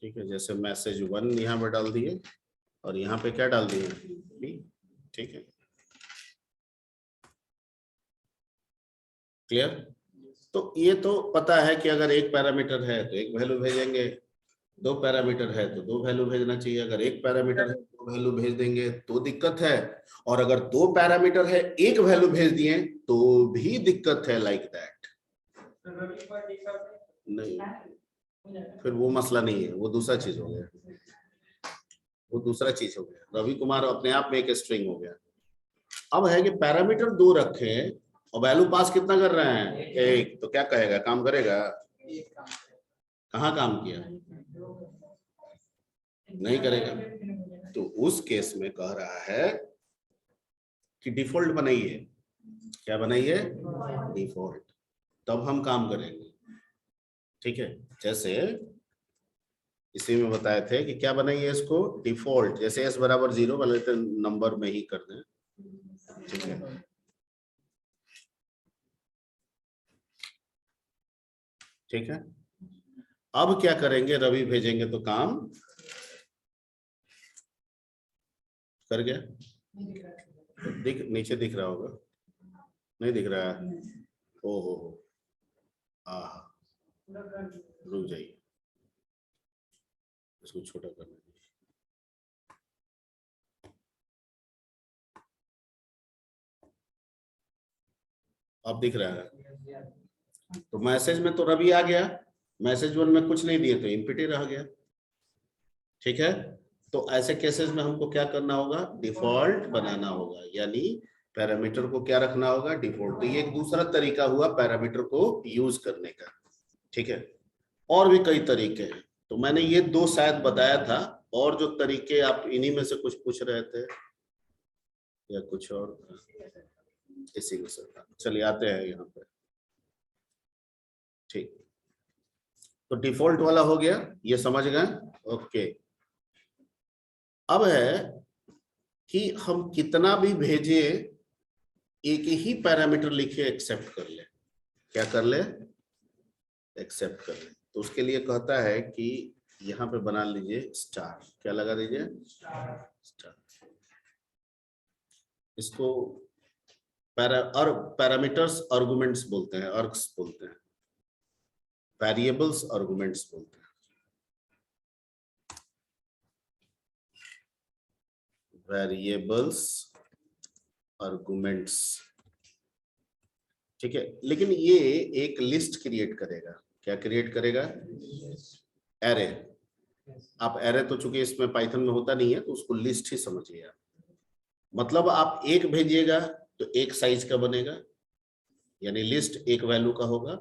ठीक है, जैसे मैसेज 1 यहाँ पे डाल दिए और यहाँ पे क्या डाल दिए बी। ठीक है, क्लियर। तो ये तो पता है कि अगर एक पैरामीटर है तो एक वैल्यू भेजेंगे, दो पैरामीटर है तो दो वैल्यू भेजना चाहिए। अगर एक पैरामीटर है दो वैल्यू भेज देंगे तो दिक्कत है, और अगर दो पैरामीटर है एक वैल्यू भेज दिए तो भी दिक्कत है, लाइक दैट। नहीं, फिर वो मसला नहीं है, वो दूसरा चीज हो गया, वो दूसरा चीज हो गया। रवि कुमार अपने आप में एक स्ट्रिंग हो गया। अब है कि पैरामीटर दो रखे और वैल्यू पास कितना कर रहे हैं एक, तो क्या कहेगा, काम करेगा? कहाँ काम किया? नहीं करेगा। तो उस केस में कह रहा है कि डिफॉल्ट बनाइए। क्या बनाइए? डिफॉल्ट। तब हम काम करेंगे। ठीक है, जैसे इसी में बताए थे कि क्या बनाइए इसको, डिफॉल्ट। जैसे s बराबर 0 वाले तो नंबर में ही कर दें। ठीक है, ठीक है। अब क्या करेंगे, रवि भेजेंगे तो काम कर गया। दिख नीचे दिख रहा होगा, नहीं दिख रहा है? ओहो, आह, रुक जाइए, इसको छोटा करने दीजिए। अब दिख रहा है? तो मैसेज में तो रवि आ गया, मैसेज 1 में कुछ नहीं दिए तो एम्प्टी रह गया। ठीक है, तो ऐसे केसेस में हमको क्या करना होगा, डिफॉल्ट बनाना होगा, यानी पैरामीटर को क्या रखना होगा, डिफॉल्ट। तो ये एक दूसरा तरीका हुआ पैरामीटर को यूज करने का। ठीक है, और भी कई तरीके हैं, तो मैंने ये दो शायद बताया था, और जो तरीके आप इन्हीं में से कुछ पूछ रहे थे या कुछ और? इसी को सर, चलिए आते हैं यहाँ पे। ठीक, तो डिफॉल्ट वाला हो गया, ये समझ गए? ओके। अब है कि हम कितना भी भेजे एक ही पैरामीटर लिखे एक्सेप्ट कर ले। क्या कर ले? एक्सेप्ट कर ले। तो उसके लिए कहता है कि यहाँ पे बना लीजिए स्टार। क्या लगा दीजिए? स्टार। इसको पैरामीटर्स आर्गुमेंट्स बोलते हैं, आर्ग्स बोलते हैं, वेरिएबल्स आर्गुमेंट्स बोलते हैं, वेरिएबल्स आर्गुमेंट्स। ठीक है, लेकिन ये एक लिस्ट क्रिएट करेगा। क्या क्रिएट करेगा? एरे। आप एरे तो चूंकि इसमें पाइथन में होता नहीं है तो उसको लिस्ट ही समझिए आप। मतलब आप एक भेजिएगा तो एक साइज का बनेगा, यानी लिस्ट एक वैल्यू का होगा।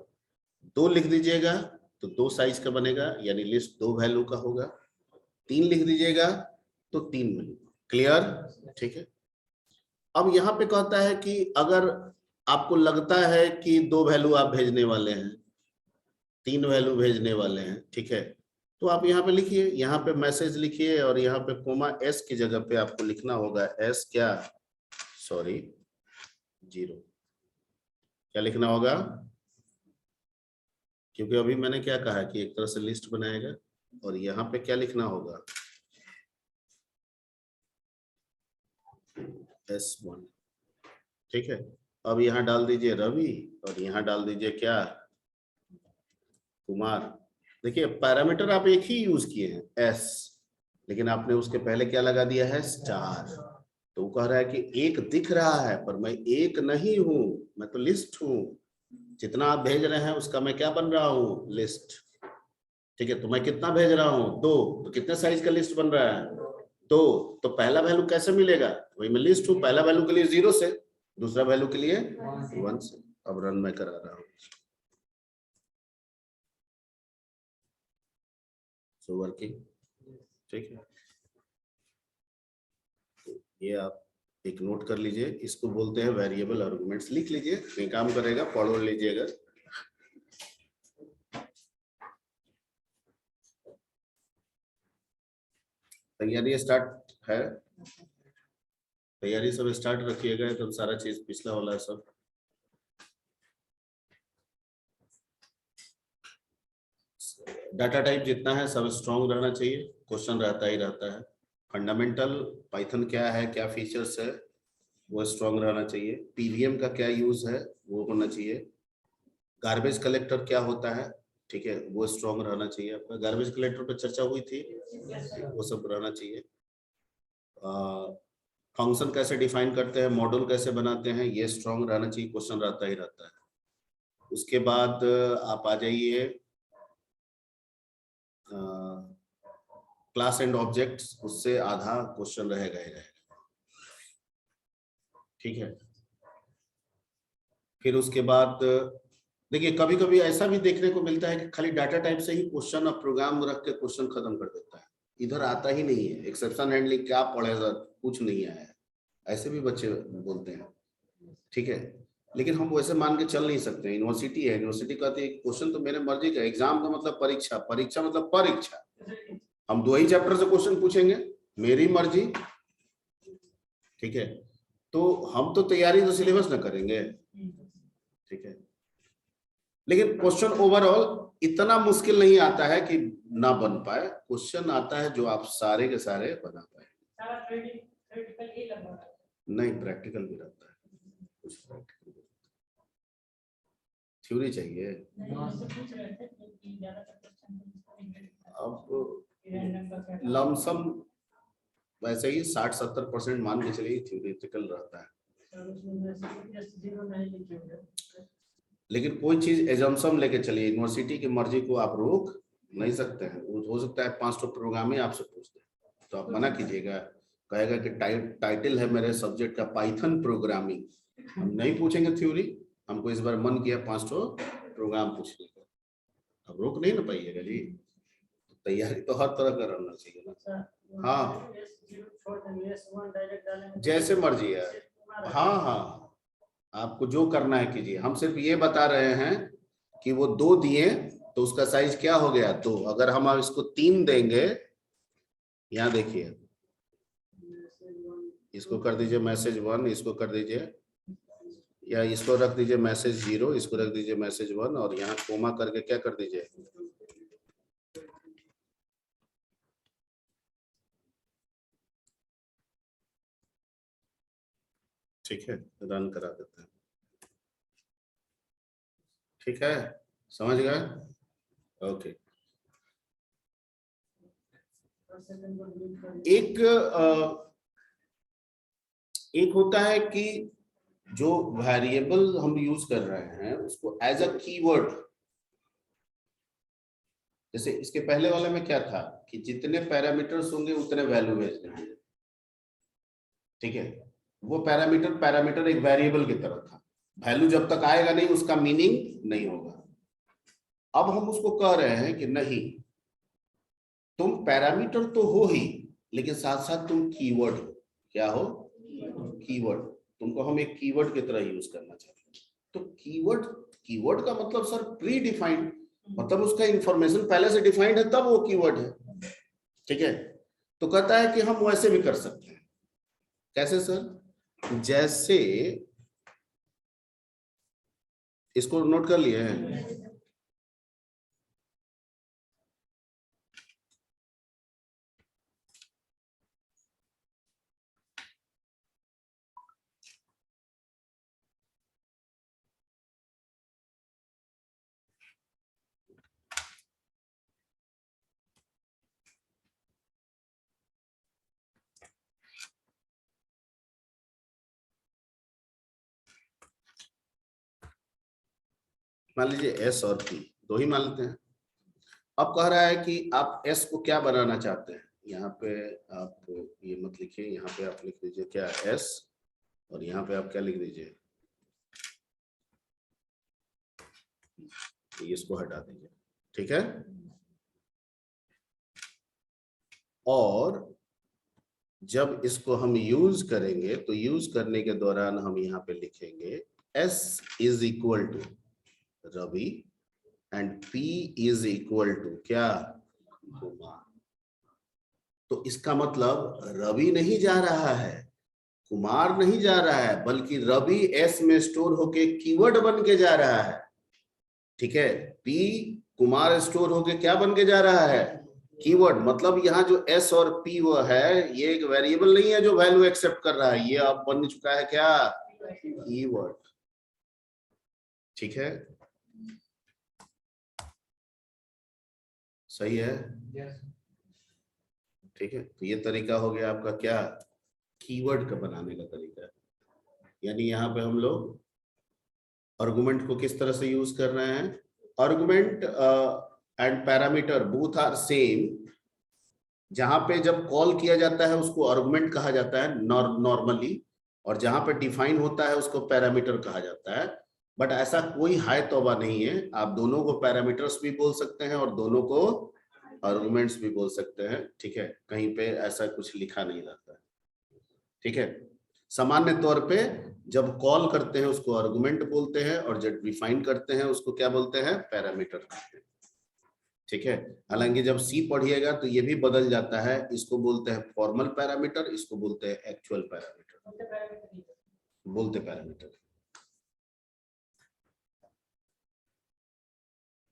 दो लिख दीजिएगा तो दो साइज का बनेगा, यानी लिस्ट दो वैल्यू का होगा। तीन लिख दीजिएगा तो तीन वैल्यू। क्लियर? ठीक है। अब यहाँ पे कहता है कि अगर आपको लगता है कि दो वैल्यू आप भेजने वाले हैं, तीन वैल्यू भेजने वाले हैं, ठीक है, तो आप यहाँ पे लिखिए, यहाँ पे मैसेज लिखिए और यहाँ पे कोमा एस की जगह पे आपको लिखना होगा एस क्या, सॉरी 0। क्या लिखना होगा? क्योंकि अभी मैंने क्या कहा कि एक तरह से लिस्ट बनाएगा, और यहाँ पे क्या लिखना होगा, S1। ठीक है, अब यहाँ डाल दीजिए रवि और यहाँ डाल दीजिए क्या, कुमार। देखिए पैरामीटर आप एक ही यूज किए हैं एस, लेकिन आपने उसके पहले क्या लगा दिया है, स्टार। तो वो कह रहा है कि एक दिख रहा है पर मैं एक नहीं हूं, मैं तो लिस्ट हूं। जितना आप भेज रहे हैं उसका मैं क्या बन रहा हूं, लिस्ट। ठीक है, तो मैं कितना भेज रहा हूं, दो, तो कितने साइज का लिस्ट बन रहा है, दो। तो पहला वैल्यू कैसे मिलेगा, वही मैं लिस्ट हूं, पहला वैल्यू के लिए 0 से, दूसरा वैल्यू के लिए 1 से। अब रन मैं करा रहा हूं। So working. ठीक है, तो ये आप एक नोट कर लीजिए, इसको बोलते हैं वेरिएबल आर्गुमेंट्स। लिख लीजिए, कहीं काम करेगा, पढ़ लीजिएगा। तैयारी स्टार्ट है, तैयारी सब स्टार्ट रखिएगा, एकदम सारा चीज पिछला वाला सब। डाटा टाइप जितना है सब स्ट्रॉन्ग रहना चाहिए, क्वेश्चन रहता ही रहता है। फंडामेंटल पाइथन क्या है, क्या फीचर्स है, वो स्ट्रॉन्ग रहना चाहिए। पीवीएम का क्या यूज है वो होना चाहिए। गार्बेज कलेक्टर क्या होता है, ठीक है, वो स्ट्रॉन्ग रहना चाहिए। आपका गार्बेज कलेक्टर पर चर्चा हुई थी, वो सब रहना चाहिए। फंक्शन कैसे डिफाइन करते हैं, मॉड्यूल कैसे बनाते हैं, ये स्ट्रॉन्ग रहना चाहिए, क्वेश्चन रहता ही रहता है। उसके बाद आप आ जाइए क्लास एंड ऑब्जेक्ट्स, उससे आधा क्वेश्चन रहेगा ही रहेगा, ठीक है। फिर उसके बाद देखिए कभी कभी ऐसा भी देखने को मिलता है कि खाली डाटा टाइप से ही क्वेश्चन और प्रोग्राम रख के क्वेश्चन खत्म कर देता है, इधर आता ही नहीं है। एक्सेप्शन हैंडलिंग क्या पढ़े सर, कुछ नहीं आया है, ऐसे भी बच्चे बोलते हैं, ठीक है। लेकिन हम वैसे मान के चल नहीं सकते। यूनिवर्सिटी है, यूनिवर्सिटी कहती है क्वेश्चन तो मेरे मर्जी का, एग्जाम का मतलब परीक्षा, परीक्षा मतलब परीक्षा। हम 2 ही चैप्टर से क्वेश्चन पूछेंगे, मेरी मर्जी, ठीक है। तो हम तो तैयारी तो सिलेबस ना करेंगे, ठीक है। लेकिन क्वेश्चन ओवरऑल इतना मुश्किल नहीं आता है कि ना बन पाए, क्वेश्चन आता है जो आप सारे के सारे बना पाए। नहीं, प्रैक्टिकल भी रहता है, कुछ प्रैक्टिकल थ्योरी चाहिए। अब लमसम वैसे ही 60-70% मान के चलिए थ्योरेटिकल रहता है। लेकिन कोई चीज एजम्पशन लेके चलिए, यूनिवर्सिटी की मर्जी को आप रोक नहीं सकते हैं। हो सकता है 5 प्रोग्राम ही आपसे पूछते हैं तो आप मना कीजिएगा, कहेगा कि टाइटल है मेरे सब्जेक्ट का पाइथन प्रोग्रामिंग, हम नहीं पूछेंगे थ्योरी, हमको इस बार मन किया 5 प्रोग्राम पूछने का, अब रोक नहीं ना पाइएगा जी। तैयारी तो हर तरह का रहना चाहिए ना। हाँ, जैसे मर्जी है, हाँ हाँ, आपको जो करना है कीजिए। हम सिर्फ ये बता रहे हैं कि वो 2 दिए तो उसका साइज क्या हो गया 2। अगर हम इसको 3 देंगे, यहाँ देखिए, इसको कर दीजिए मैसेज 1, इसको कर दीजिए, या इसको रख दीजिए मैसेज 0, इसको रख दीजिए मैसेज 1, और यहाँ कोमा करके क्या कर दीजिए, ठीक है, रन करा देते हैं, ठीक है, समझ गए, ओके। एक होता है कि जो वेरिएबल हम यूज कर रहे हैं उसको एज अ कीवर्ड, जैसे इसके पहले वाले में क्या था कि जितने पैरामीटर्स होंगे उतने वैल्यू भेजने होंगे, ठीक है। वो पैरामीटर एक वेरिएबल की तरह था, वैल्यू जब तक आएगा नहीं उसका मीनिंग नहीं होगा। अब हम उसको कह रहे हैं कि नहीं, तुम पैरामीटर तो हो ही, लेकिन साथ साथ तुम कीवर्ड हो। क्या हो? कीवर्ड। तुमको हम एक कीवर्ड की तरह यूज करना चाहते हैं। तो कीवर्ड का मतलब सर प्री डिफाइंड, मतलब उसका इंफॉर्मेशन पहले से डिफाइंड है तब वो कीवर्ड है, ठीक है। तो कहता है कि हम वैसे भी कर सकते हैं। कैसे सर? जैसे इसको नोट कर लिए हैं, मान लीजिए एस और पी, 2 ही मान लेते हैं। अब कह रहा है कि आप एस को क्या बनाना चाहते हैं। यहाँ पे आप ये मत लिखिए, यहाँ पे आप लिख दीजिए क्या एस, और यहाँ पे आप क्या लिख दीजिए, इसको हटा दीजिए, ठीक है। और जब इसको हम यूज करेंगे तो यूज करने के दौरान हम यहाँ पे लिखेंगे S is equal to Ravi and P is equal to क्या, कुमार। तो इसका मतलब रवि नहीं जा रहा है, कुमार नहीं जा रहा है, बल्कि रवि S में स्टोर होके कीवर्ड बन के जा रहा है, ठीक है। P कुमार स्टोर होके क्या बन के जा रहा है, कीवर्ड। मतलब यहाँ जो एस और पी वो है, ये एक वेरिएबल नहीं है जो वैल्यू एक्सेप्ट कर रहा है, ये अब बन चुका है क्या, कीवर्ड। ठीक है, सही है। ठीक है, तो ये तरीका हो गया आपका क्या, कीवर्ड का बनाने का तरीका। यानी यहाँ पे हम लोग आर्गुमेंट को किस तरह से यूज कर रहे हैं, argument and parameter both are same. जहां पे जब कॉल किया जाता है उसको आर्गुमेंट कहा जाता है नॉर्मली, और जहां पे डिफाइन होता है उसको पैरामीटर कहा जाता है। बट ऐसा कोई हाय तौबा नहीं है, आप दोनों को पैरामीटर्स भी बोल सकते हैं और दोनों को आर्गुमेंट्स भी बोल सकते हैं। ठीक है, कहीं पे ऐसा कुछ लिखा नहीं रहता है। ठीक है, सामान्य तौर पे जब कॉल करते हैं उसको आर्गुमेंट बोलते हैं, और जब डिफाइन करते हैं उसको क्या बोलते हैं, पैरामीटर कहते हैं। ठीक है, हालांकि जब सी पढ़िएगा तो ये भी बदल जाता है, इसको बोलते हैं फॉर्मल पैरामीटर, इसको बोलते हैं एक्चुअल पैरामीटर, बोलते पैरामीटर।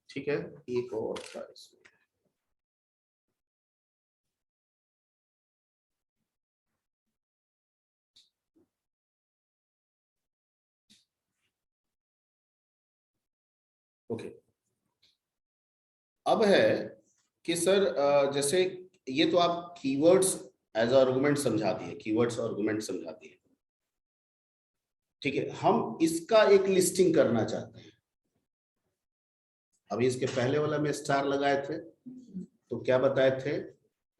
ठीक है, एक और था इसमें, ओके। अब है कि सर जैसे ये तो आप कीवर्ड्स एज आर्गुमेंट समझा दिए, कीवर्ड्स आर्गुमेंट समझा दिए। ठीक है, हम इसका एक लिस्टिंग करना चाहते हैं। अभी इसके पहले वाला में स्टार लगाए थे तो क्या बताए थे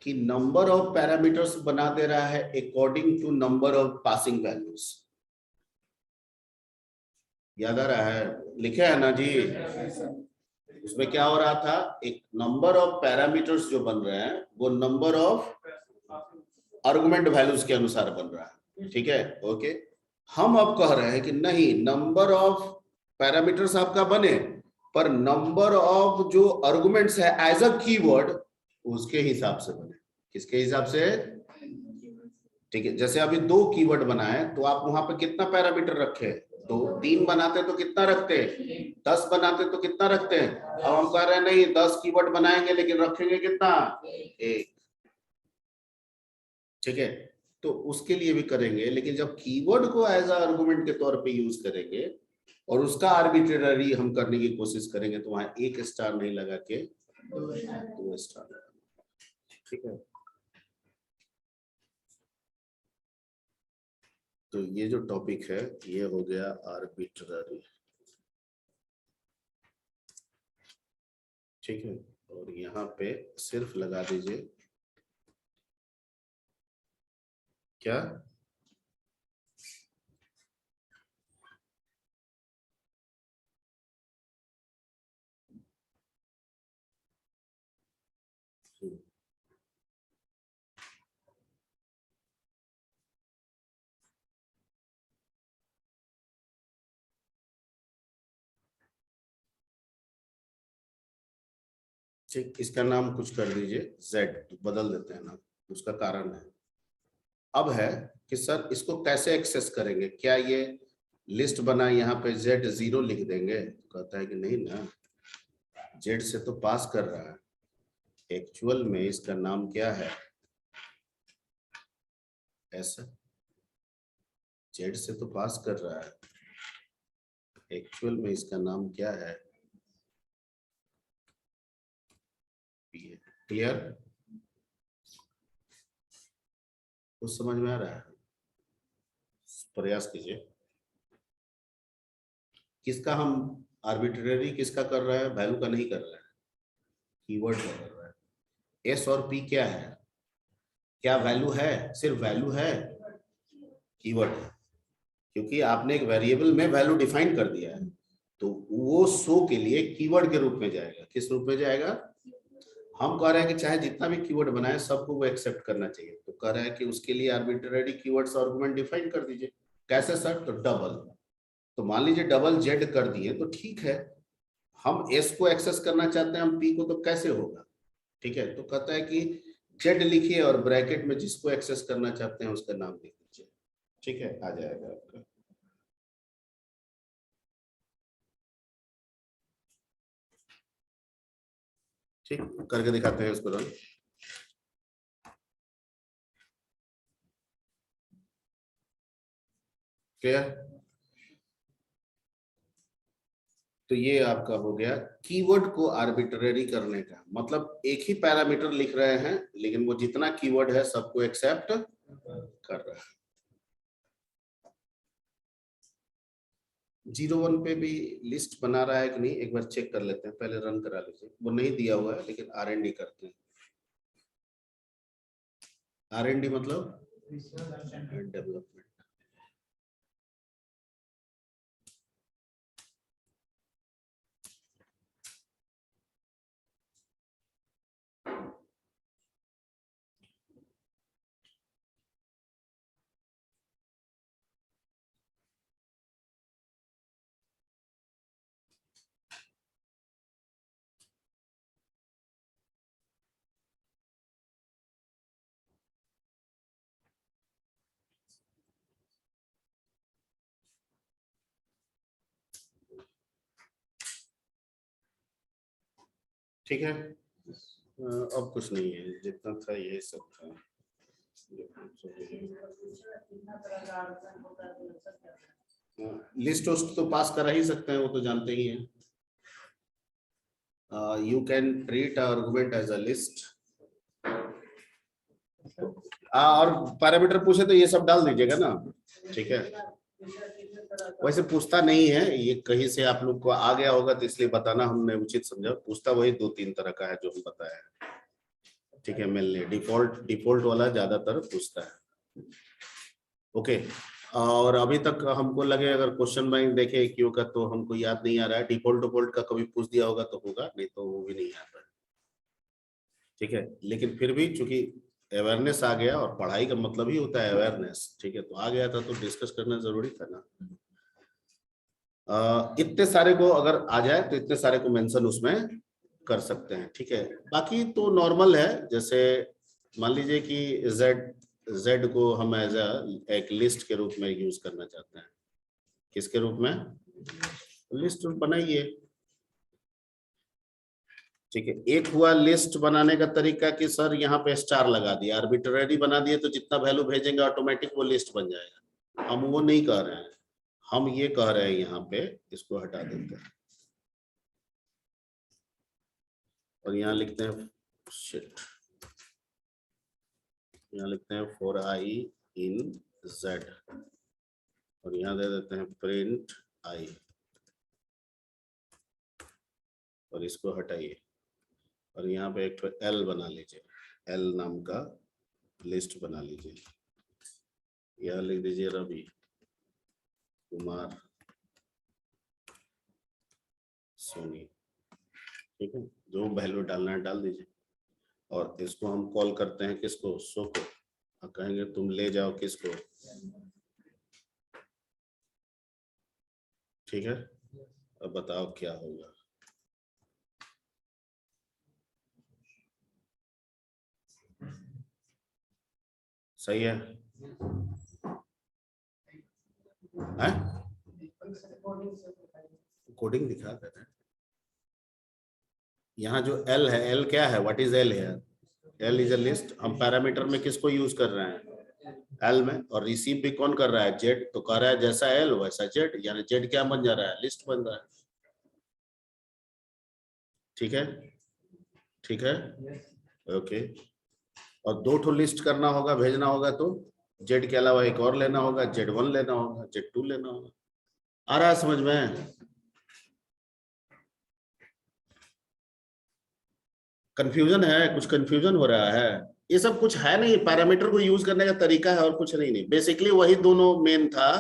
कि नंबर ऑफ पैरामीटर्स बना दे रहा है according to number of passing values. याद आ रहा है, लिखे है ना जी। उसमें क्या हो रहा था, एक नंबर ऑफ पैरामीटर्स जो बन रहे हैं वो नंबर ऑफ आर्गुमेंट वैल्यूज के अनुसार बन रहा है। ठीक है, ओके। हम अब कह रहे हैं कि नहीं, नंबर ऑफ पैरामीटर्स आपका बने पर नंबर ऑफ जो आर्गुमेंट्स है एज अ कीवर्ड उसके हिसाब से बने। किसके हिसाब से, ठीक है। जैसे अभी 2 कीवर्ड बनाए तो आप वहां पे कितना पैरामीटर रखे, 2। 3 बनाते तो कितना रखते, 10 बनाते तो कितना रखते हैं। अब हम कह रहे हैं नहीं, 10 कीवर्ड बनाएंगे लेकिन रखेंगे कितना, 1। ठीक है, तो उसके लिए भी करेंगे, लेकिन जब कीवर्ड को एज अ आर्गुमेंट के तौर पे यूज करेंगे और उसका आर्बिट्रेरी हम करने की कोशिश करेंगे तो वहां 1 स्टार नहीं लगा के 2 स्टार लगा। ठीक है, तो ये जो टॉपिक है ये हो गया आर्बिट्ररी। ठीक है, और यहाँ पे सिर्फ लगा दीजिए क्या, ठीक, इसका नाम कुछ कर दीजिए, जेड बदल देते हैं नाम, उसका कारण है। अब है कि सर इसको कैसे एक्सेस करेंगे, क्या ये लिस्ट बना यहाँ पे Z0 लिख देंगे, तो कहता है कि नहीं ना, जेड से तो पास कर रहा है, एक्चुअल में इसका नाम क्या है, ऐसा जेड से तो पास कर रहा है, एक्चुअल में इसका नाम क्या है, क्लियर, कुछ समझ में आ रहा है, प्रयास कीजिए। किसका हम आर्बिट्रेरी किसका कर रहे हैं, वैल्यू का नहीं कर रहे हैं, कीवर्ड का कर रहे हैं। एस और पी क्या है, क्या वैल्यू है, सिर्फ वैल्यू है, कीवर्ड है, क्योंकि आपने एक वेरिएबल में वैल्यू डिफाइन कर दिया है तो वो शो के लिए कीवर्ड के रूप में जाएगा। किस रूप में जाएगा, हम कह रहे हैं कि चाहे जितना भी कीवर्ड बनाए सबको वो एक्सेप्ट करना चाहिए, तो कह रहे हैं कि उसके लिए आर्बिट्रेरी कीवर्ड्स आर्गुमेंट डिफाइन कर दीजिए। कैसे सर, तो डबल, तो मान लीजिए डबल जेड कर दिए तो ठीक है, हम एस को एक्सेस करना चाहते हैं, हम पी को, तो कैसे होगा। ठीक है, तो कहता है कि जेड लिखिए और ब्रैकेट में जिसको एक्सेस करना चाहते हैं उसका नाम लिख दीजिए। ठीक है, आ जाएगा आपका। ठीक, करके दिखाते हैं इसको रन। क्लियर? तो ये आपका हो गया कीवर्ड को आर्बिट्रेरी करने का मतलब, एक ही पैरामीटर लिख रहे हैं लेकिन वो जितना कीवर्ड है सबको एक्सेप्ट कर रहा है। 01 पे भी लिस्ट बना रहा है कि नहीं, एक बार चेक कर लेते हैं, पहले रन करा लीजिए। वो नहीं दिया हुआ है लेकिन R&D करते हैं। R&D मतलब डेवलपमेंट। ठीक है, अब कुछ नहीं है, जितना था ये सब था। लिस्ट उस्ट तो पास करा ही सकते हैं, वो तो जानते ही हैं। You can treat argument as a list. और पैरामीटर पूछे तो ये सब डाल दीजिएगा ना, ठीक है। वैसे पूछता नहीं है ये, कहीं से आप लोग को आ गया होगा तो इसलिए बताना हमने उचित समझा। पूछता वही 2-3 तरह का है जो हम बताया है, ठीक है। मेनली डिफॉल्ट वाला ज्यादातर पूछता है। ओके, और अभी तक हमको लगे अगर क्वेश्चन बैंक देखे क्यों का तो हमको याद नहीं आ रहा है। डिफॉल्ट का कभी पूछ दिया होगा तो होगा, नहीं तो वो भी नहीं आता है, ठीक है। लेकिन फिर भी चूंकि अवेयरनेस आ गया, और पढ़ाई का मतलब ही होता है अवेयरनेस, ठीक है, तो आ गया था तो डिस्कस करना जरूरी था ना। इतने सारे को अगर आ जाए तो इतने सारे को मेंशन उसमें कर सकते हैं, ठीक है। बाकी तो नॉर्मल है, जैसे मान लीजिए कि जेड को हम एज एक लिस्ट के रूप में यूज करना चाहते हैं। किसके रूप में? लिस्ट बनाइए, ठीक है। एक हुआ लिस्ट बनाने का तरीका कि सर यहाँ पे स्टार लगा दिया, आर्बिट्रेरी बना दिए तो जितना वैल्यू भेजेंगे ऑटोमेटिक वो लिस्ट बन जाएगा। हम वो नहीं कह रहे हैं, हम ये कह रहे हैं यहाँ पे इसको हटा देते हैं और यहाँ लिखते हैं शिट, यहाँ लिखते हैं फॉर आई इन जेड, और यहाँ दे देते हैं प्रिंट आई, और इसको हटाइए और यहाँ पे एक तो एल बना लीजिए, एल नाम का लिस्ट बना लीजिए। यहाँ लिख दीजिए रवि कुमार सोनी, ठीक है। जो वैल्यू डालना है डाल दीजिए, और इसको हम कॉल करते हैं किसको? शो को, और कहेंगे तुम ले जाओ किसको, ठीक है। अब बताओ क्या होगा। सही है, कोडिंग दिखा देते हैं। यहाँ जो एल है, एल क्या है? व्हाट इज एल है? L is a list. हम पैरामीटर में किसको यूज कर रहे हैं? एल में। और रिसीव भी कौन कर रहा है? जेड। तो कह रहा है जैसा एल वैसा जेड, यानी जेड क्या बन जा रहा है? लिस्ट बन रहा है, ठीक है, ठीक है, ओके। और 2 ठो लिस्ट करना होगा, भेजना होगा तो जेड के अलावा एक और लेना होगा, Z1 लेना होगा, Z2 लेना होगा। आ रहा है समझ में? कंफ्यूजन है? कुछ कंफ्यूजन हो रहा है? ये सब कुछ है नहीं, पैरामीटर को यूज करने का तरीका है और कुछ नहीं बेसिकली वही दोनों मेन था,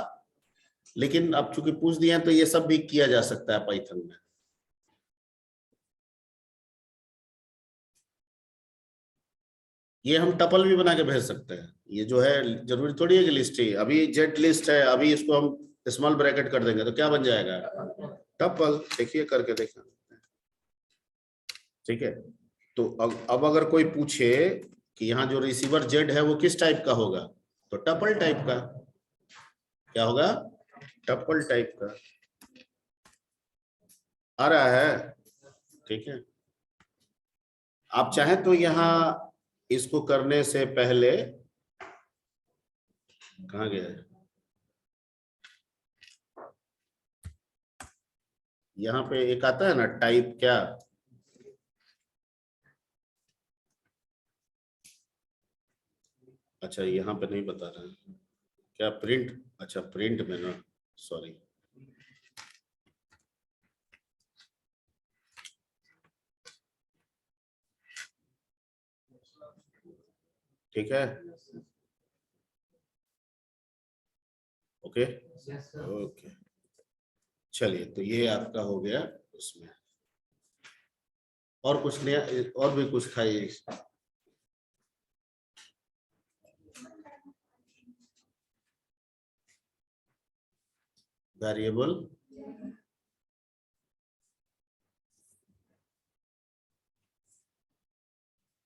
लेकिन अब चूंकि पूछ दिए हैं तो ये सब भी किया जा सकता है पाइथन में। ये हम टपल भी बना के भेज सकते हैं, ये जो है जरूरी थोड़ी है कि लिस्ट ही। अभी जेड लिस्ट है, अभी इसको हम स्मॉल ब्रैकेट कर देंगे तो क्या बन जाएगा? टपल। देखिए करके देखना, ठीक है। तो अब अगर कोई पूछे कि यहाँ जो रिसीवर जेड है वो किस टाइप का होगा, तो टपल टाइप का। क्या होगा? टपल टाइप का। आ रहा है, ठीक है। आप चाहें तो यहाँ इसको करने से पहले, कहाँ गया है, यहाँ पे एक आता है ना टाइप, क्या अच्छा यहाँ पे नहीं बता रहे हैं क्या, प्रिंट, अच्छा प्रिंट में ना, सॉरी। ठीक है, ओके ओके, चलिए तो ये आपका हो गया उसमें। और कुछ नया, और भी कुछ खाइए। वेरिएबल,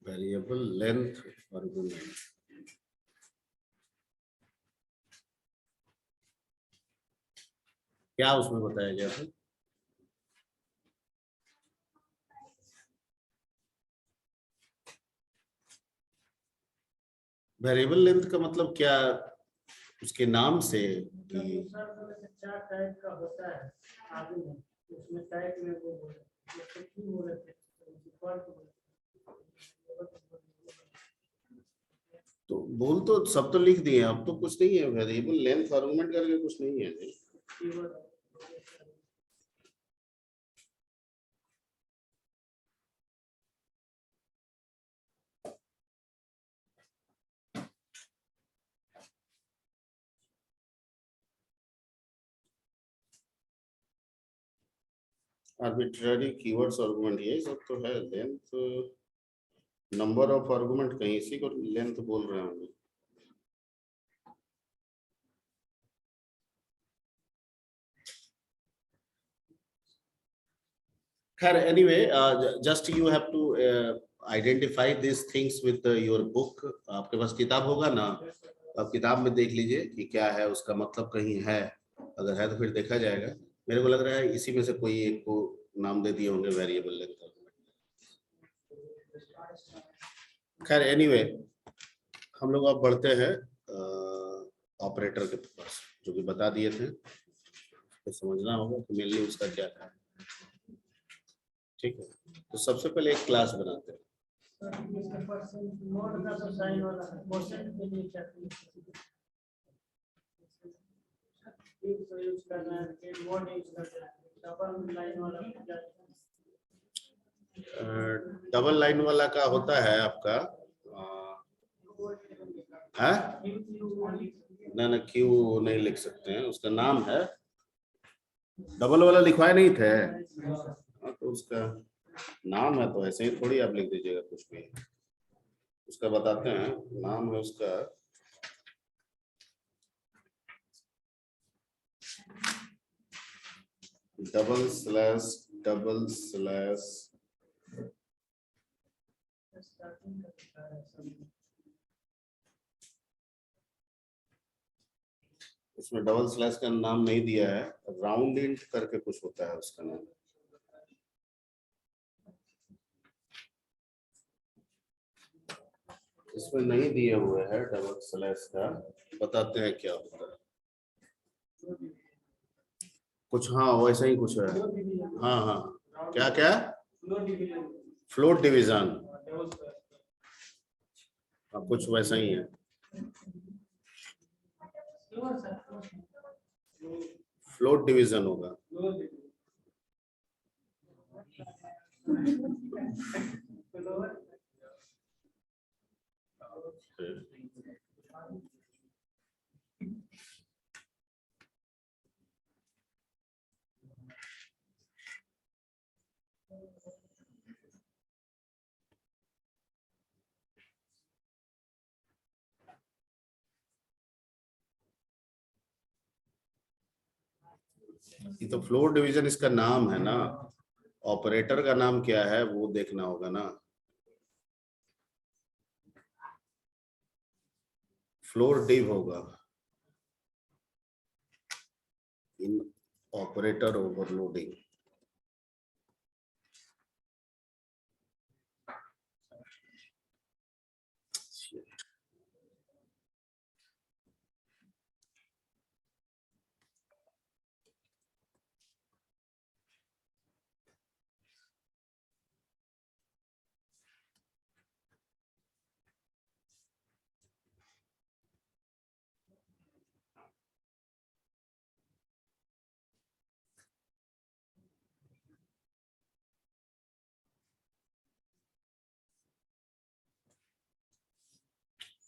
वेरिएबल लेंथ आर्गुमेंट, क्या उसमें बताया गया था? वेरिएबल लेंथ का मतलब क्या, उसके नाम से कि चार टाइप का होता है आगे में, उसमें टाइप में वो बोले थे तो बोल तो सब तो लिख दिए, अब तो कुछ नहीं है, वेरिएबल लेंथ आर्गुमेंट करके कुछ नहीं है। आर्बिट्ररी कीवर्ड्स आर्गुमेंट, ये सब तो है। लेंथ, नंबर ऑफ आर्गुमेंट, कहीं इसी को लेंथ बोल रहे होंगे। खैर anyway, just you have to identify this things with your book. आपके पास किताब होगा ना, आप किताब में देख लीजिए कि क्या है, उसका मतलब कहीं है, अगर है तो फिर देखा जाएगा। मेरे को लग रहा है इसी में से कोई एक को नाम दे दिए होंगे वेरिएबल लेंथ। खैर एनीवे, हम लोग अब बढ़ते हैं ऑपरेटर के पास, जो कि बता दिए थे, तो समझना होगा कि मेनली उसका क्या है। ठीक है, तो सबसे पहले एक क्लास बनाते हैं। मोड का तो साइन वाला है, क्वेश्चन के लिए क्या यूज करना है, मोड यूज करना है, डबल लाइन वाला क्या डबल लाइन वाला का होता है आपका है ना, ना क्यू नहीं लिख सकते हैं, उसका नाम है, डबल वाला लिखवाए नहीं थे। हाँ, तो उसका नाम है, तो ऐसे ही थोड़ी आप लिख दीजिएगा कुछ भी, उसका बताते हैं, नाम है उसका डबल स्लैश, डबल स्लैश, उसमें डबल स्लैश का नाम नहीं दिया है, राउंड इंट करके कुछ होता है उसका नाम। इसमें नहीं दिए हुए हैं डबल स्लैश का, बताते हैं क्या होता है कुछ, हाँ वैसा ही कुछ है। हाँ हाँ, क्या क्या, फ्लोट डिवीजन, हाँ कुछ वैसा ही है, फ्लोट डिवीजन होगा। ये तो फ्लोट डिवीजन इसका नाम है ना, ऑपरेटर का नाम क्या है वो देखना होगा ना। फ्लोर डिव होगा इन ऑपरेटर ओवरलोडिंग।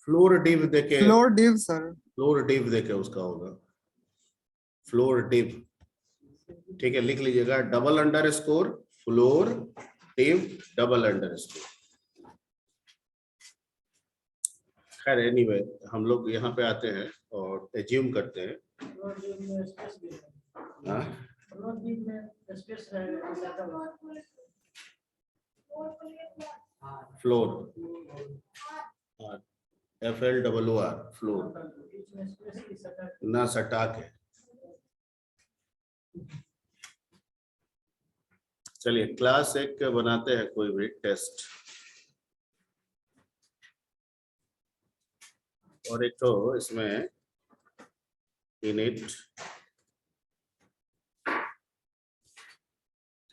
फ्लोर डिव देके, floor div sir. Floor div देके उसका होगा फ्लोर डिव। ठीक है, लिख लीजिएगा double under score floor div double under score. खैर एनीवे हम लोग यहाँ पे आते हैं और एज्यूम करते हैं। फ्लोर डिव में स्पेस भी है, हाँ? फ्लोर डिव में स्पेस रहेगा फ्लोर FLOOR फ्लोर, बीच में स्पेस की सतह ना सटाक है। चलिए क्लास 1 के बनाते हैं कोई भी टेस्ट। और एक तो इसमें इनिट,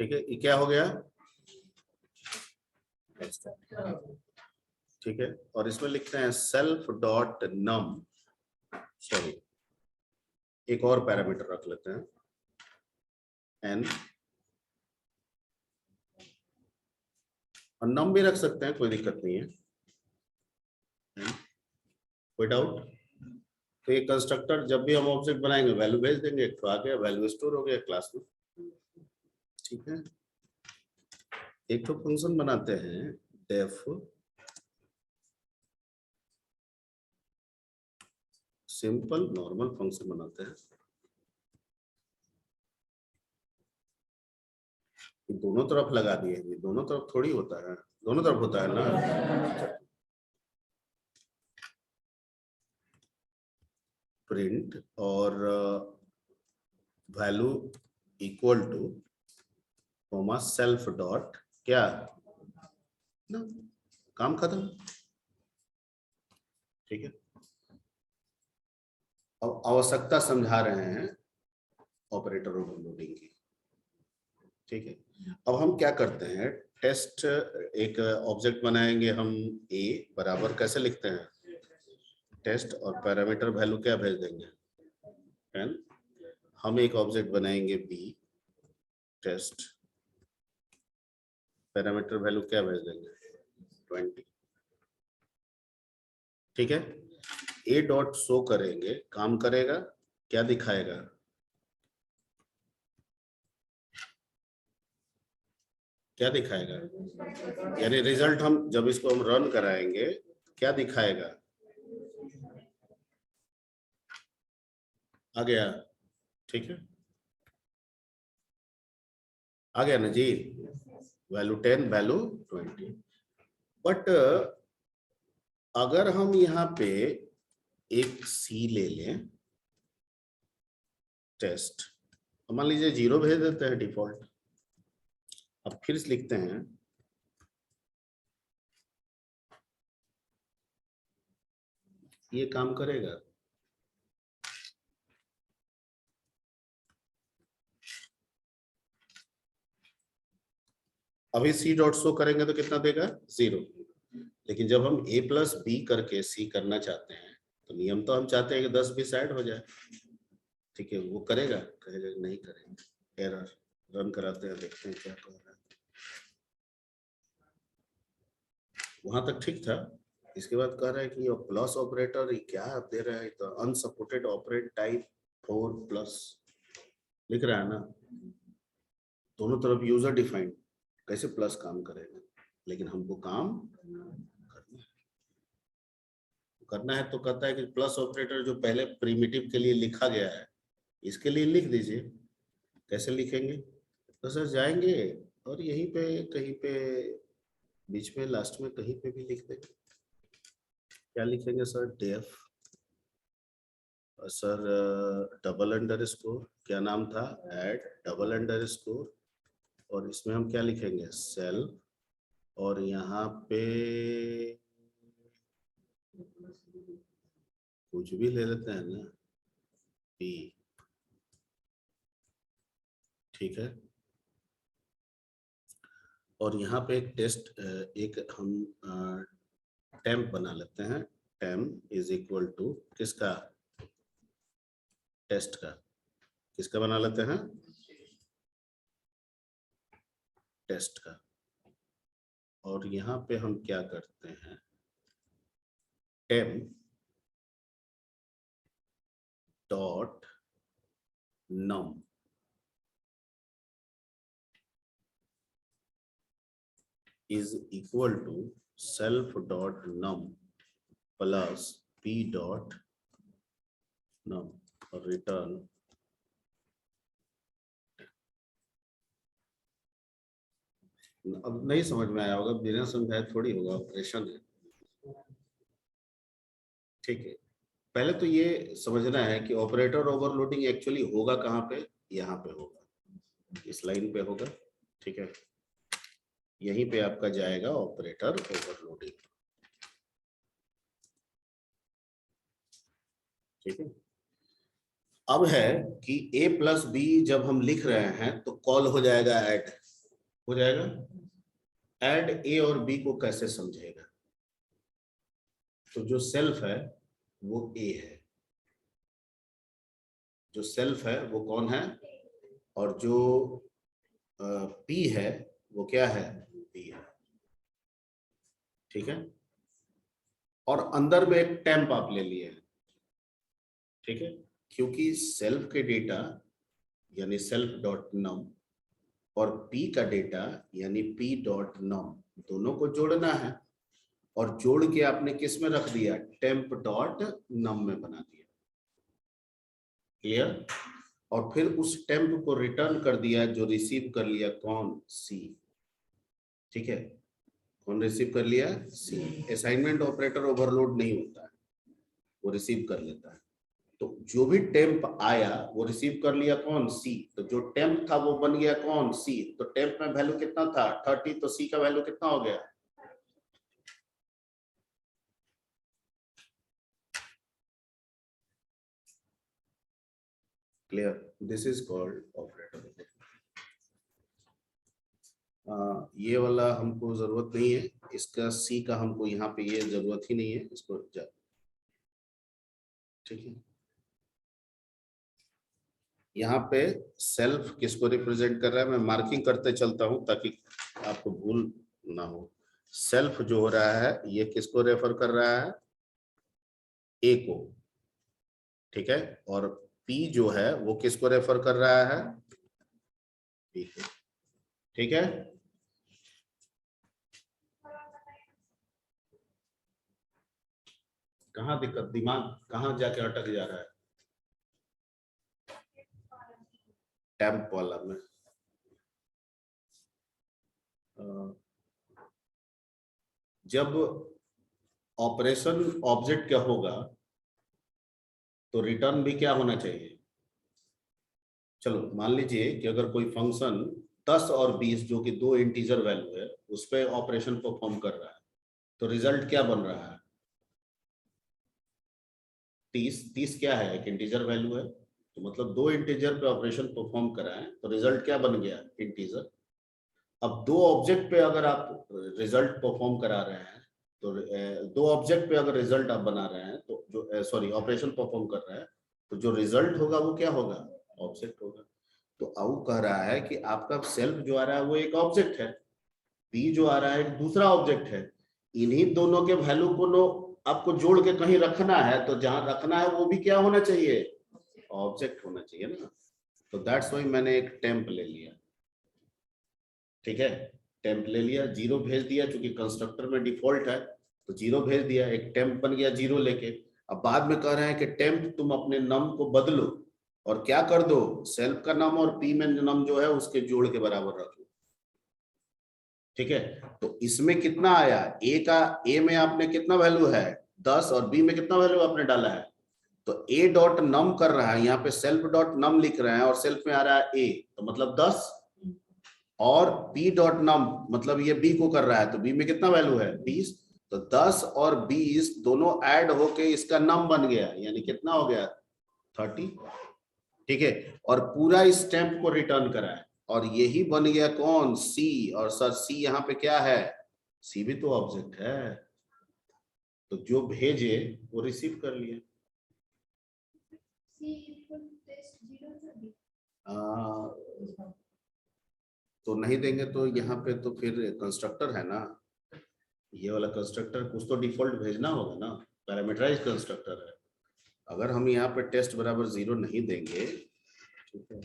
ठीक है, ये क्या हो गया, ठीक है। और इसमें लिखते हैं सेल्फ डॉट नम, सॉरी एक और पैरामीटर रख लेते हैं एन, और नम भी रख सकते हैं, कोई दिक्कत नहीं है। कोई डाउट? तो ये कंस्ट्रक्टर जब भी हम ऑब्जेक्ट बनाएंगे वैल्यू भेज देंगे, एक तो आ गया वैल्यू स्टोर हो गया क्लास में। ठीक है, एक तो फंक्शन बनाते हैं डेफ सिंपल नॉर्मल फंक्शन बनाते हैं। दोनों तरफ लगा दिए, ये दोनों तरफ थोड़ी होता है, दोनों तरफ होता है ना। प्रिंट और value equal two comma self dot क्या ना, काम खत्म। ठीक है, अब आवश्यकता समझा रहे हैं ऑपरेटर ओवरलोडिंग की। ठीक है, अब हम क्या करते हैं, टेस्ट एक ऑब्जेक्ट बनाएंगे हम, ए बराबर कैसे लिखते हैं, टेस्ट और पैरामीटर वैल्यू क्या भेज देंगे एन। हम एक ऑब्जेक्ट बनाएंगे बी, टेस्ट पैरामीटर वैल्यू क्या भेज देंगे 20। ठीक है, ए डॉट शो करेंगे, काम करेगा, क्या दिखाएगा, क्या दिखाएगा, यानी रिजल्ट हम जब इसको हम रन कराएंगे क्या दिखाएगा, आ गया। ठीक है, आ गया ना जी, वैल्यू 10 वैल्यू 20। बट अगर हम यहाँ पे एक सी ले लें टेस्ट, मान लीजिए 0 भेज देते हैं डिफॉल्ट। अब फिर से लिखते हैं ये काम करेगा, अभी सी डॉट शो करेंगे तो कितना देगा 0। लेकिन जब हम a प्लस बी करके सी करना चाहते हैं तो नियम तो हम चाहते हैं कि 10 भी साइड हो जाए। ठीक है, वो करेगा, कहेगा नहीं करेगा, एरर। रन कराते हैं, देखते हैं क्या कर रहा है। वहां तक ठीक था, इसके बाद कह रहा है कि प्लस ऑपरेटर क्या दे रहा है, तो अनसपोर्टेड ऑपरेट टाइप 4 प्लस लिख रहा है ना, दोनों तरफ यूजर डिफाइंड, कैसे प्लस काम करेगा। लेकिन हमको काम करना है तो कहता है कि प्लस ऑपरेटर जो पहले प्रिमिटिव के लिए लिखा गया है इसके लिए लिख दीजिए। कैसे लिखेंगे, तो सर जाएंगे और यहीं पे कहीं पे बीच में लास्ट में कहीं पे भी लिख देंगे। क्या लिखेंगे sir, def sir double underscore, क्या नाम था, ऐड डबल अंडर स्कोर, और इसमें हम क्या लिखेंगे सेल, और यहाँ पे कुछ भी ले लेते हैं ना पी। ठीक है, और यहाँ पे एक टेस्ट, एक हम टेम्प बना लेते हैं, टेम्प इज इक्वल टू किसका, टेस्ट का, किसका बना लेते हैं, टेस्ट का। और यहाँ पे हम क्या करते हैं, temp dot num is equal to self dot num plus p dot num और return अब नहीं समझ में आया होगा, बिना समझाए थोड़ी होगा, ऑपरेशन है। ठीक है, पहले तो ये समझना है कि ऑपरेटर ओवरलोडिंग एक्चुअली होगा कहाँ पे, यहाँ पे होगा, इस लाइन पे होगा। ठीक है, यहीं पे आपका जाएगा ऑपरेटर ओवरलोडिंग। ठीक है, अब है कि a प्लस बी जब हम लिख रहे हैं तो कॉल हो जाएगा ऐड, हो जाएगा ऐड a और b को कैसे समझेगा, तो जो सेल्फ है वो a है, जो सेल्फ है वो कौन है, और जो p है वो क्या है, b है। ठीक है, और अंदर में एक टेम्प आप ले लिए हैं। ठीक है, क्योंकि सेल्फ के डेटा यानी सेल्फ डॉट नम और p का डेटा यानी p डॉट नम दोनों को जोड़ना है, और जोड़ के आपने किस में रख दिया, टेम्प डॉट नम में बना दिया। क्लियर, और फिर उस टेम्प को रिटर्न कर दिया जो रिसीव कर लिया कौन, c। ठीक है, कौन रिसीव कर लिया, c। असाइनमेंट ऑपरेटर ओवरलोड नहीं होता है, वो रिसीव कर लेता है। तो जो भी टेम्प आया वो रिसीव कर लिया कौन, सी। तो जो टेम्प था वो बन गया कौन, सी। तो टेम्प में वैल्यू कितना था 30, तो सी का वैल्यू कितना हो गया, clear, this is called operator. ये वाला हमको जरूरत नहीं है, इसका सी का हमको यहाँ पे ये जरूरत ही नहीं है, इसको जा। ठीक है, यहाँ पे सेल्फ किसको रिप्रेजेंट कर रहा है, मैं मार्किंग करते चलता हूं ताकि आपको भूल ना हो। सेल्फ जो हो रहा है ये किसको रेफर कर रहा है, ए को। ठीक है, और पी जो है वो किसको रेफर कर रहा है, बी को। ठीक है, कहाँ दिक्कत, दिमाग कहाँ जाके अटक जा रहा है, टेम्प वाला में। जब ऑपरेशन ऑब्जेक्ट क्या होगा तो रिटर्न भी क्या होना चाहिए। चलो मान लीजिए कि अगर कोई फंक्शन 10 और 20 जो कि दो इंटीजर वैल्यू है उस पर ऑपरेशन परफॉर्म कर रहा है, तो रिजल्ट क्या बन रहा है, 30। 30 क्या है, एक इंटीजर वैल्यू है, तो मतलब दो इंटीजर पे ऑपरेशन परफॉर्म करा है तो रिजल्ट क्या बन गया, इंटीजर। अब दो ऑब्जेक्ट पे अगर आप रिजल्ट परफॉर्म करा रहे हैं तो दो ऑब्जेक्ट पे अगर रिजल्ट आप बना रहे हैं तो जो सॉरी ऑपरेशन परफॉर्म कर रहे हैं तो जो रिजल्ट होगा वो क्या होगा, ऑब्जेक्ट होगा। तो अब कह रहा है कि आपका सेल्फ जो आ रहा है वो एक ऑब्जेक्ट है, पी जो आ रहा है एक दूसरा ऑब्जेक्ट है, इन्हीं दोनों के वैल्यू को आपको जोड़ के कहीं रखना है, तो जहां रखना है वो भी क्या होना चाहिए, ऑब्जेक्ट होना चाहिए ना। तो दैट्स वाई मैंने एक टेम्प ले लिया। ठीक है, टेम्प ले लिया, जीरो भेज दिया, क्योंकि कंस्ट्रक्टर में डिफॉल्ट है तो जीरो भेज दिया, एक टेम्प बन गया जीरो लेके। अब बाद में कह रहे हैं कि टेम्प तुम अपने नम को बदलो और क्या कर दो, सेल्फ का नम और पी में नम जो है उसके जोड़ के बराबर रख लो। ठीक है, तो इसमें कितना आया, ए का, ए में आपने कितना वैल्यू है 10 और बी में कितना वैल्यू आपने डाला है, तो ए डॉट नम कर रहा है, यहाँ पे सेल्फ डॉट नम लिख रहे हैं और सेल्फ में आ रहा है ए, तो मतलब 10, और p डॉट नम मतलब ये b को कर रहा है तो b में कितना वैल्यू है 20, तो 10 और 20 दोनों ऐड होके इसका नम बन गया, यानी कितना हो गया 30। ठीक है, और पूरा इस टेम्प को रिटर्न करा है और यही बन गया कौन, c। और सर c यहाँ पे क्या है, c भी तो ऑब्जेक्ट है, तो जो भेजे वो रिसीव कर लिया। तो नहीं देंगे तो यहाँ पे तो फिर कंस्ट्रक्टर है ना, ये वाला कंस्ट्रक्टर कुछ तो डिफॉल्ट भेजना होगा ना। पैरामीटराइज कंस्ट्रक्टर है। अगर हम यहाँ पे टेस्ट बराबर 0 नहीं देंगे, ठीक है,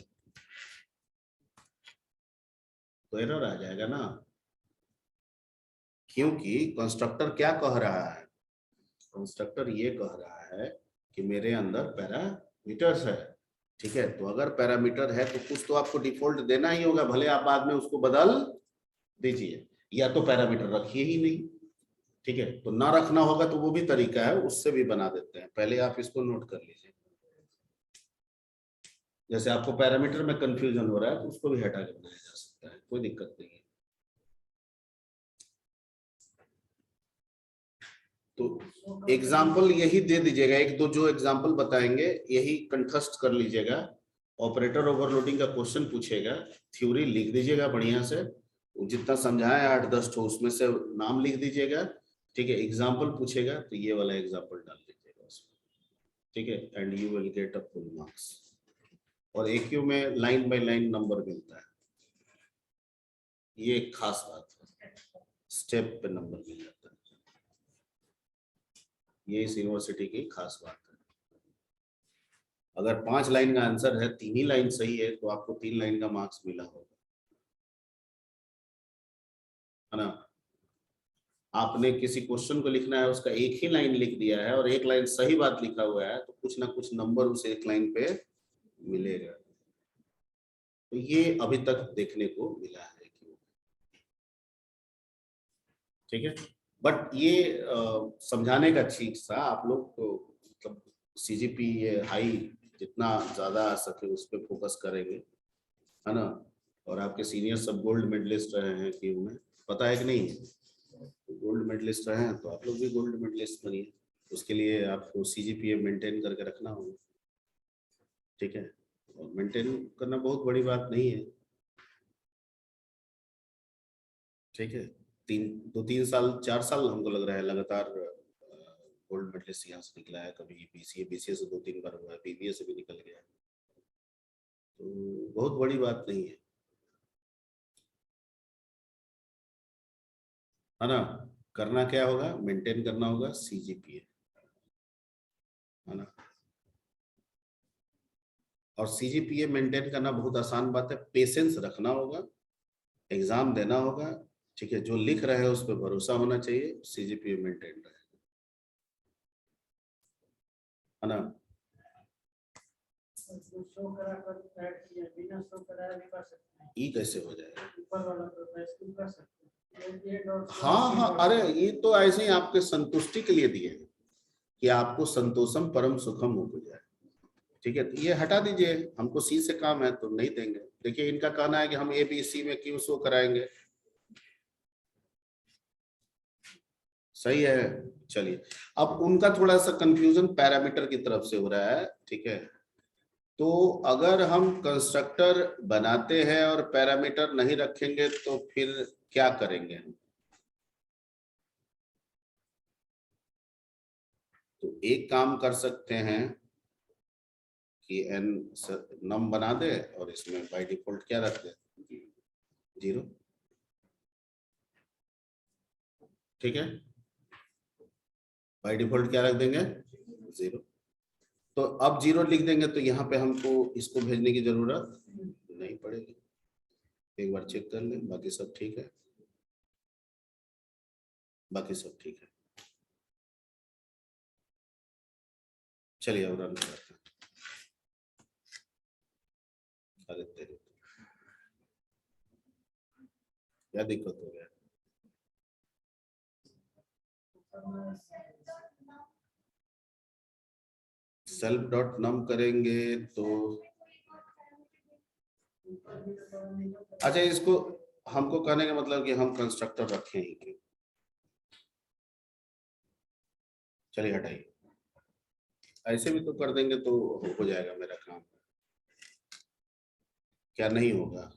तो एरर आ जाएगा ना, क्योंकि कंस्ट्रक्टर क्या कह रहा है, कंस्ट्रक्टर ये कह रहा है कि मेरे अंदर पैरामीटर्स है, ठीक है। तो अगर पैरामीटर है तो कुछ तो आपको डिफॉल्ट देना ही होगा, भले आप बाद में उसको बदल दीजिए, या तो पैरामीटर रखिए ही नहीं, ठीक है। तो ना रखना होगा तो वो भी तरीका है, उससे भी बना देते हैं। पहले आप इसको नोट कर लीजिए। जैसे आपको पैरामीटर में कंफ्यूजन हो रहा है तो उसको भी हटा के बनाया जा सकता है, कोई दिक्कत नहीं है। तो एग्जाम्पल यही दे दीजिएगा, एक दो जो एग्जाम्पल बताएंगे यही कंठस्थ कर लीजिएगा। ऑपरेटर ओवरलोडिंग का क्वेश्चन पूछेगा, थ्योरी लिख दीजिएगा बढ़िया से, जितना समझाया 8-10 तो उसमें से नाम लिख दीजिएगा, ठीक है। एग्जाम्पल पूछेगा तो ये वाला एग्जाम्पल डाल दीजिएगा उसमें, ठीक है, and you will get a full marks. और AQ में लाइन बाय लाइन नंबर मिलता है, ये एक खास बात है, स्टेप पे नंबर मिल जाता है, ये इस यूनिवर्सिटी की खास बात है। अगर 5 लाइन का आंसर है, 3 ही लाइन सही है, तो आपको 3 लाइन का मार्क्स मिला होगा, है ना। आपने किसी क्वेश्चन को लिखना है, उसका एक ही लाइन लिख दिया है और एक लाइन सही बात लिखा हुआ है, तो कुछ ना कुछ नंबर उस एक लाइन पे मिलेगा। तो ये अभी तक देखने को मिला है, ठीक है। बट ये समझाने का चीज था, आप लोग को मतलब CGP ये हाई जितना ज्यादा आ सके उस पर फोकस करेंगे, है ना। और आपके सीनियर सब गोल्ड मेडलिस्ट रहे हैं क्यू में, पता है कि नहीं, तो गोल्ड मेडलिस्ट रहे हैं तो आप लोग भी गोल्ड मेडलिस्ट बनिए। उसके लिए आपको CGPA मेंटेन करके रखना होगा, ठीक है। और मेंटेन करना बहुत बड़ी बात नहीं है, ठीक है। 2-3 साल 4 साल हमको लग रहा है लगातार गोल्ड मेडलिस्ट यहाँ से निकला है, कभी BCA से 2-3 बार हुआ है, BBA से भी निकल गया है, तो बहुत बड़ी बात नहीं है ना। करना क्या होगा, मेंटेन करना होगा CGPA, है ना। और CGPA मेंटेन करना बहुत आसान बात है, पेशेंस रखना होगा, एग्जाम देना होगा, ठीक है। जो लिख रहे हैं उस पर भरोसा होना चाहिए, CGPA मेंटेन रहेगा, है ना। शो करा कर ऐड किया, बिना शो कराए भी कर सकते हैं। ये कैसे हो जाएगा, ऊपर वाला तो स्किप कर सकते हैं। हाँ हाँ, अरे ये तो ऐसे ही आपके संतुष्टि के लिए दिए हैं कि आपको संतोषम परम सुखम हो जाए, ठीक है। तो ये हटा दीजिए, हमको C से काम है तो नहीं देंगे। देखिए इनका कहना है कि हम ABC में क्यों शो कराएंगे, सही है। चलिए, अब उनका थोड़ा सा कंफ्यूजन पैरामीटर की तरफ से हो रहा है, ठीक है। तो अगर हम कंस्ट्रक्टर बनाते हैं और पैरामीटर नहीं रखेंगे तो फिर क्या करेंगे हम, तो एक काम कर सकते हैं कि num बना दे और इसमें बाय डिफॉल्ट क्या रख दे, 0, ठीक है। बाय डिफॉल्ट क्या रख देंगे, 0। तो अब 0 लिख देंगे तो यहाँ पे हमको इसको भेजने की जरूरत नहीं पड़ेगी। एक बार चेक कर लें, बाकी सब ठीक है, बाकी सब ठीक है। चलिए अब रन करते हैं। अरे तेरे, क्या दिक्कत हो गया, सेल्फ डॉट नम करेंगे तो अच्छा, इसको हमको कहने का मतलब कि हम कंस्ट्रक्टर रखें ही क्यों, चलिए हटाइए, ऐसे भी तो कर देंगे तो हो जाएगा मेरा काम, क्या नहीं होगा।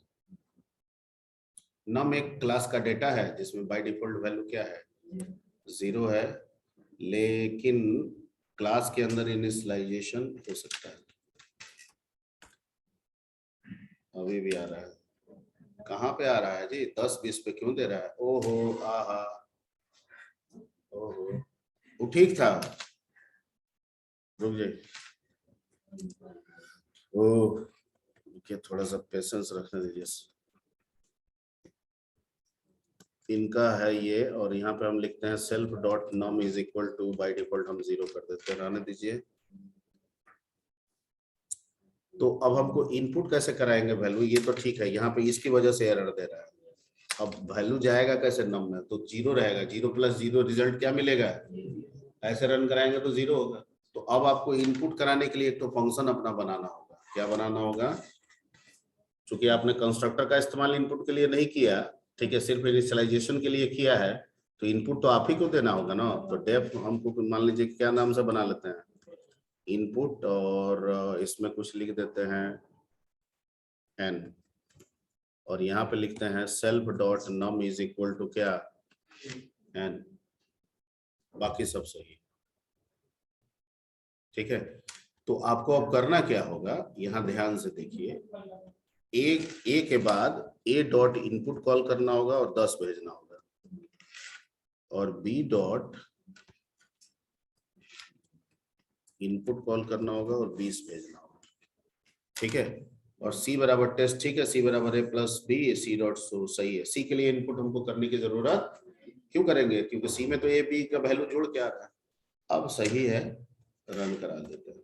नम एक क्लास का डेटा है जिसमें बाय डिफॉल्ट वैल्यू क्या है, 0 है, लेकिन क्लास के अंदर इनिशियलाइजेशन हो सकता है। अभी भी आ रहा है, कहाँ पे आ रहा है जी, 10-20 पे क्यों दे रहा है, ओहो आहा, ओहो, वो ठीक था, रुक जाइए। ओह, देखिए थोड़ा सा पेशेंस रखने दीजिए। इनका है ये, और यहाँ पे हम लिखते हैं self dot num is equal to, by default हम 0 कर देते हैं, रहने दीजिए। तो अब हमको इनपुट कैसे कराएंगे वैल्यू, ये तो ठीक है, यहाँ पे इसकी वजह से एरर दे रहा है। अब वैल्यू जाएगा कैसे नम में, तो 0 रहेगा, 0 + 0 रिजल्ट क्या मिलेगा, ऐसे रन कराएंगे तो 0 होगा। तो अब आपको इनपुट कराने के लिए एक तो फंक्शन अपना बनाना होगा। क्या बनाना होगा, चूंकि आपने कंस्ट्रक्टर का इस्तेमाल इनपुट के लिए नहीं किया, ठीक है, सिर्फ इनिशियलाइजेशन के लिए किया है, तो इनपुट तो आप ही को देना होगा ना। तो डेफ हमको मान लीजिए क्या नाम से बना लेते हैं, इनपुट, और इसमें कुछ लिख देते हैं n, और यहाँ पे लिखते हैं self dot num is equal to क्या, n, बाकी सब सही, ठीक है। तो आपको अब करना क्या होगा, यहाँ ध्यान से देखिए, ए के बाद a डॉट इनपुट कॉल करना होगा और 10 भेजना होगा, और b डॉट इनपुट कॉल करना होगा और 20 भेजना होगा, ठीक है। और c बराबर टेस्ट, ठीक है, c बराबर a plus b, c dot सो सही है। c के लिए इनपुट हमको करने की जरूरत क्यों करेंगे, क्योंकि c में तो a b का वैल्यू जोड़ के आ रहा है। अब सही है, रन करा देते हैं।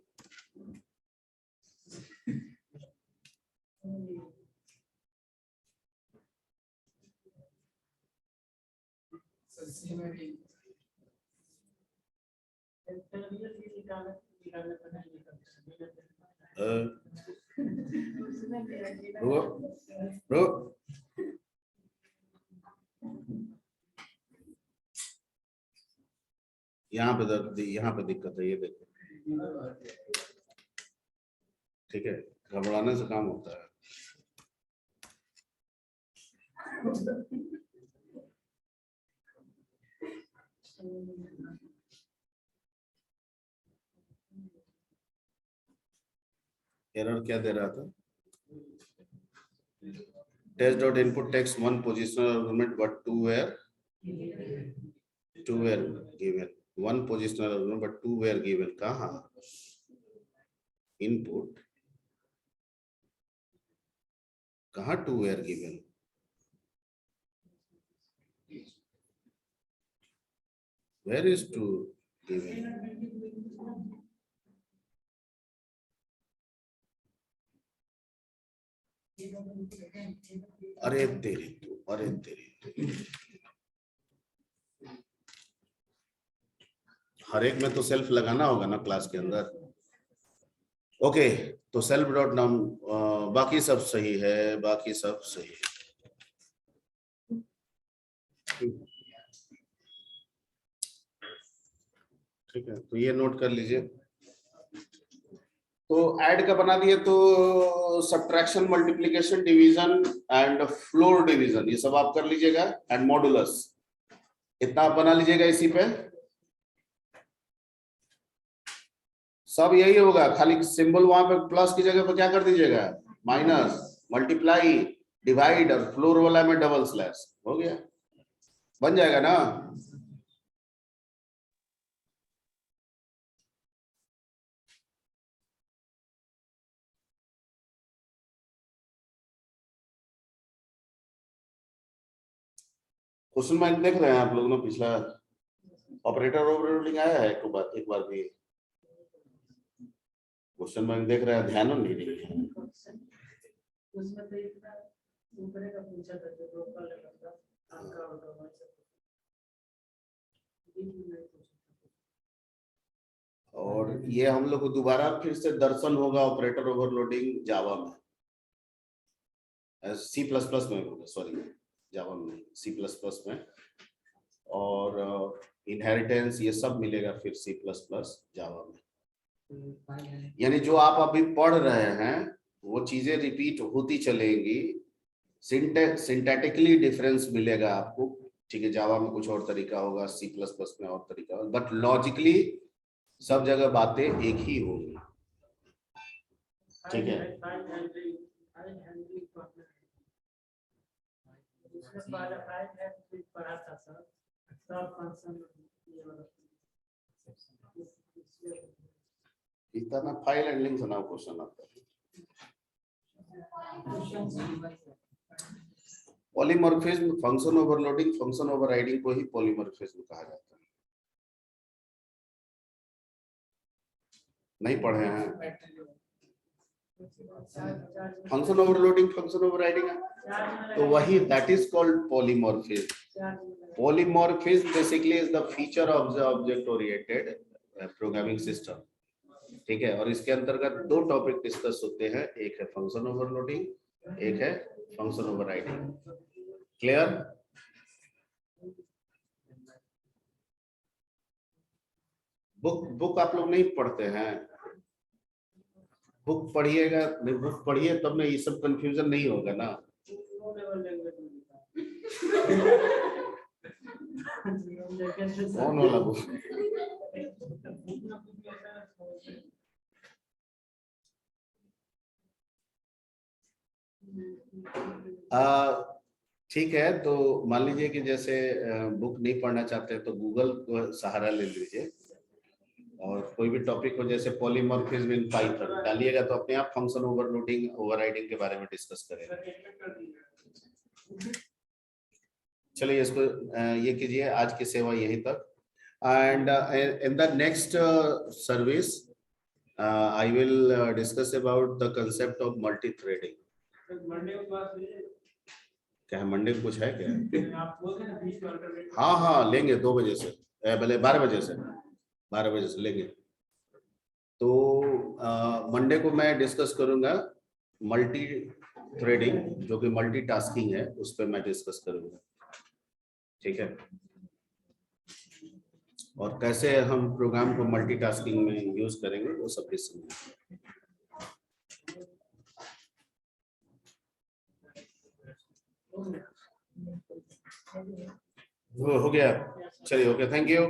यहाँ पे दिक्कत है, ये देखो, ठीक है, घबराने से काम होता है। एरर क्या दे रहा था, test dot input takes 1 positional argument but 2 were given, 1 positional argument but 2 were given. कहाँ इनपुट, कहाँ 2 were given, where is 2 given, अरे तेरी तो, अरे तेरी, हर एक में तो सेल्फ लगाना होगा ना क्लास के अंदर। ओके, तो सेल्फ डॉट नाम, बाकी सब सही है, बाकी सब सही है। ठीक है, तो ये नोट कर लीजिए। तो ऐड का बना दिए, तो subtraction, multiplication, division and floor division ये सब आप कर लीजिएगा, एंड मॉडुलस इतना आप बना लीजिएगा। इसी पे सब यही होगा, खाली सिंबल वहां पे प्लस की जगह पर क्या कर दीजिएगा, माइनस, मल्टीप्लाई, डिवाइड, और फ्लोर वाला में डबल स्लैश, हो गया, बन जाएगा ना। क्वेश्चन बैंक देख रहे हैं आप लोग ना, पिछला ऑपरेटर ओवरलोडिंग आया है एक बार भी, क्वेश्चन बैंक देख रहे हैं, ध्यान नहीं दे रहे हैं। उसमें तो इतना ऊपर का पूछा था जो लोकल लेवल का आपका होगा, और ये हम लोग को दोबारा फिर से दर्शन होगा ऑपरेटर ओवरलोडिंग जावा में, C++ में होगा, सॉरी जावा में, C++ में, और इनहेरिटेंस ये सब मिलेगा फिर C++ जावा में। यानी जो आप अभी पढ़ रहे हैं वो चीजें रिपीट होती चलेंगी, सिंटैटिकली डिफरेंस मिलेगा आपको, ठीक है। जावा में कुछ और तरीका होगा, C++ में और तरीका होगा, बट लॉजिकली सब जगह बातें एक ही होंगी, ठीक है। पढ़ा था सर, सब फंक्शन इतना फाइल हैंडलिंग से ना क्वेश्चन आता है। Polymorphism, function overloading, function overriding को ही पॉलीमॉर्फिज्म कहा जाता है। नहीं पढ़े हैं? फंक्शन ओवरलोडिंग, फंक्शन ओवरराइडिंग है तो वही, that is called polymorphism. Polymorphism basically is the feature of the object oriented programming system. ठीक है, और इसके अंतर्गत दो टॉपिक डिस्कस होते हैं, एक है फंक्शन ओवरलोडिंग, एक है फंक्शन ओवरराइडिंग। क्लियर? बुक आप लोग नहीं पढ़ते हैं? बुक पढ़िएगा, बुक पढ़िए तब ना ये सब कंफ्यूजन नहीं होगा ना। कौन वाला बुक? ठीक है, तो मान लीजिए कि जैसे बुक नहीं पढ़ना चाहते हैं तो गूगल को सहारा ले लीजिए, और कोई भी टॉपिक हो जैसे पॉलीमॉर्फिज्म इन पाइथन डालिएगा तो अपने आप फंक्शन ओवरलोडिंग ओवरराइडिंग के बारे में डिस्कस करेंगे। चलिए इसको ये कीजिए, आज की सेवा यहीं तक। And in the next service I will discuss about the concept of multi threading. क्या मंडे को कुछ है क्या? हाँ हाँ लेंगे 2 बजे से, भले 12 बजे से, 12 बजे से लेंगे। तो मंडे को मैं डिस्कस करूंगा मल्टी थ्रेडिंग, जो कि मल्टी टास्किंग है, उस पर मैं डिस्कस करूंगा। ठीक है, और कैसे हम प्रोग्राम को मल्टीटास्किंग में यूज करेंगे वो सब समझेंगे। हो गया? चलिए, ओके, थैंक यू।